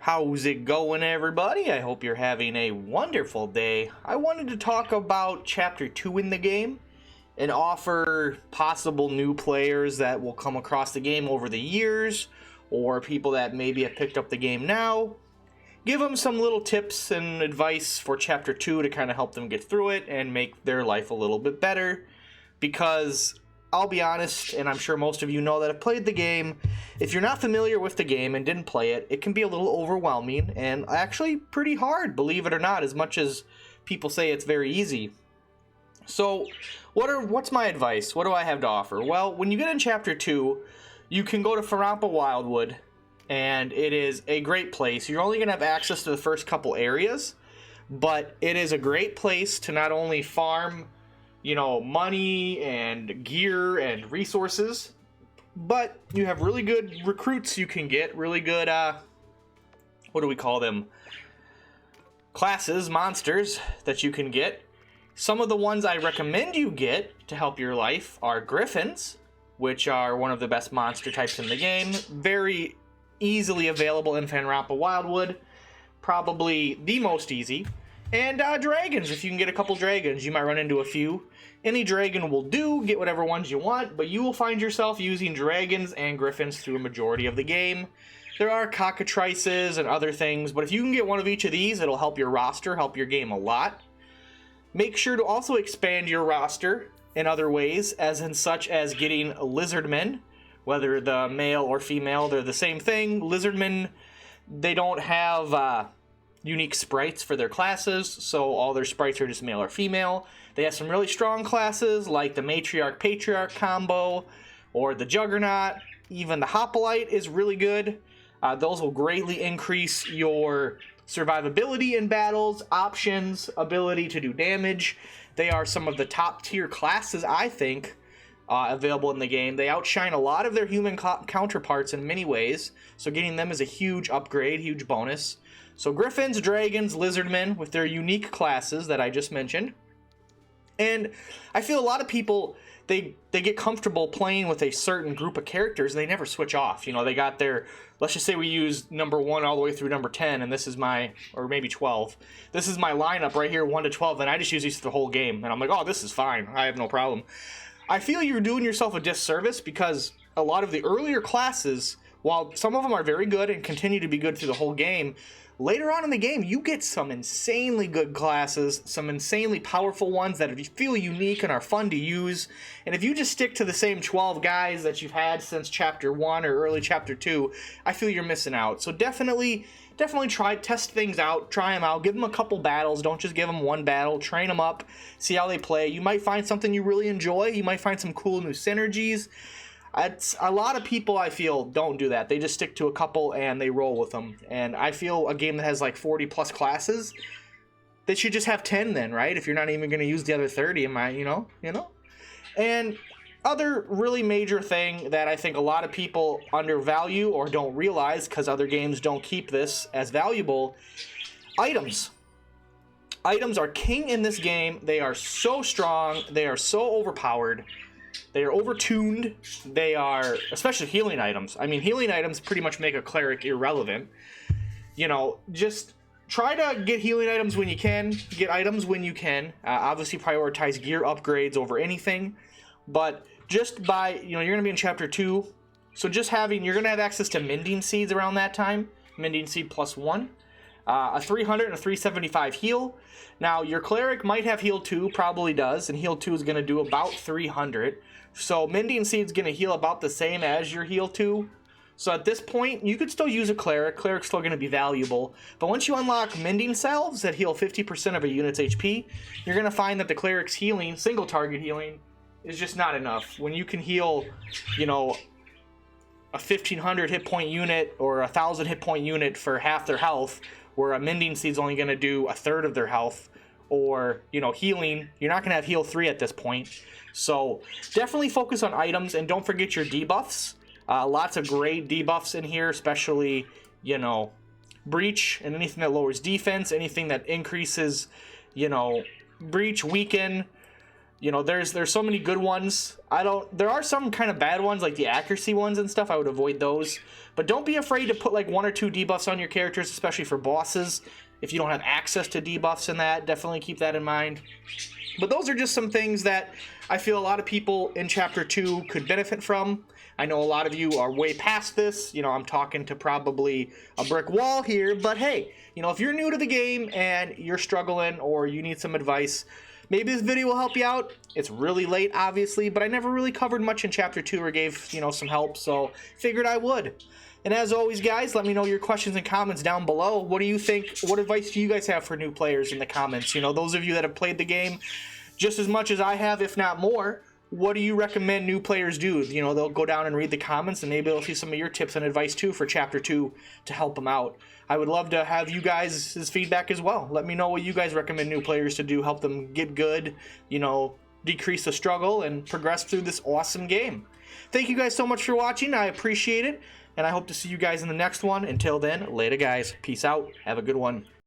How's it going, everybody? I hope you're having a wonderful day. I wanted to talk about Chapter 2 in the game and offer possible new players that will come across the game over the years, or people that maybe have picked up the game now. Give them some little tips and advice for Chapter 2 to kind of help them get through it and make their life a little bit better. Because I'll be honest, and I'm sure most of you know that have played the game, if you're not familiar with the game and didn't play it, it can be a little overwhelming and actually pretty hard, believe it or not, as much as people say it's very easy. So, what's my advice? What do I have to offer? Well, when you get in Chapter 2, you can go to Farampa Wildwood, and it is a great place. You're only going to have access to the first couple areas, but it is a great place to not only farm money and gear and resources, but you have really good recruits you can get, really good, what do we call them? Classes, monsters that you can get. Some of the ones I recommend you get to help your life are Griffins, which are one of the best monster types in the game. Very easily available in Farampa Wildwood. Probably the most easy. And dragons, if you can get a couple dragons, you might run into a few. Any dragon will do, get whatever ones you want, but you will find yourself using dragons and griffins through a majority of the game. There are cockatrices and other things, but if you can get one of each of these, it'll help your roster, help your game a lot. Make sure to also expand your roster in other ways, as in such as getting lizardmen, whether the male or female, they're the same thing. Lizardmen, they don't have unique sprites for their classes, so all their sprites are just male or female. They have some really strong classes like the Matriarch Patriarch combo or the Juggernaut. Even the Hoplite is really good. Those will greatly increase your survivability in battles, options, ability to do damage. They are some of the top tier classes, I think, available in the game. They outshine a lot of their human counterparts in many ways, so getting them is a huge upgrade, huge bonus. So Griffins, Dragons, Lizardmen with their unique classes that I just mentioned. And I feel a lot of people, they get comfortable playing with a certain group of characters and they never switch off. They got their, let's just say we use number 1 all the way through number 10, and this is my, or maybe 12. This is my lineup right here, 1 to 12, and I just use these the whole game. And I'm like, oh, this is fine. I have no problem. I feel you're doing yourself a disservice because a lot of the earlier classes, while some of them are very good and continue to be good through the whole game, later on in the game, you get some insanely good classes, some insanely powerful ones that feel unique and are fun to use. And if you just stick to the same 12 guys that you've had since Chapter 1 or early Chapter 2, I feel you're missing out. So definitely test things out, try them out, give them a couple battles. Don't just give them one battle, train them up, see how they play. You might find something you really enjoy. You might find some cool new synergies. A lot of people, I feel, don't do that. They just stick to a couple and they roll with them. And I feel a game that has like 40 plus classes, they should just have 10 then, right? If you're not even going to use the other 30, you know? And other really major thing that I think a lot of people undervalue or don't realize because other games don't keep this as valuable, items. Items are king in this game. They are so strong. They are so overpowered. They are overtuned. They are, especially healing items. I mean, healing items pretty much make a cleric irrelevant. Just try to get healing items when you can. Get items when you can. Obviously, prioritize gear upgrades over anything. But just by, you're going to be in Chapter 2. So just you're going to have access to Mending Seeds around that time. Mending Seed +1. A 300 and a 375 heal. Now, your cleric might have heal 2, probably does, and heal 2 is going to do about 300. So Mending Seed's going to heal about the same as your heal 2. So at this point, you could still use a cleric. Cleric's still going to be valuable. But once you unlock Mending Salves that heal 50% of a unit's HP, you're going to find that the cleric's healing, single target healing, is just not enough. When you can heal, a 1,500 hit point unit or a 1,000 hit point unit for half their health, where a Mending Seed's only going to do a third of their health, or, healing, you're not going to have heal 3 at this point. So definitely focus on items, and don't forget your debuffs. Lots of great debuffs in here, especially, breach and anything that lowers defense, anything that increases, breach, weaken, You know, there's so many good ones. There are some kind of bad ones, like the accuracy ones and stuff. I would avoid those. But don't be afraid to put like 1 or 2 debuffs on your characters, especially for bosses. If you don't have access to debuffs in that, definitely keep that in mind. But those are just some things that I feel a lot of people in Chapter 2 could benefit from. I know a lot of you are way past this. You know, I'm talking to probably a brick wall here. But hey, you know, if you're new to the game and you're struggling or you need some advice, maybe this video will help you out. It's really late, obviously, but I never really covered much in Chapter 2 or gave, you know, some help, so figured I would. And as always, guys, let me know your questions and comments down below. What do you think? What advice do you guys have for new players in the comments? You know, those of you that have played the game just as much as I have, if not more, what do you recommend new players do? You know, they'll go down and read the comments, and maybe they'll see some of your tips and advice, too, for Chapter 2 to help them out. I would love to have you guys' feedback as well. Let me know what you guys recommend new players to do, help them get good, you know, decrease the struggle, and progress through this awesome game. Thank you guys so much for watching. I appreciate it, and I hope to see you guys in the next one. Until then, later, guys. Peace out. Have a good one.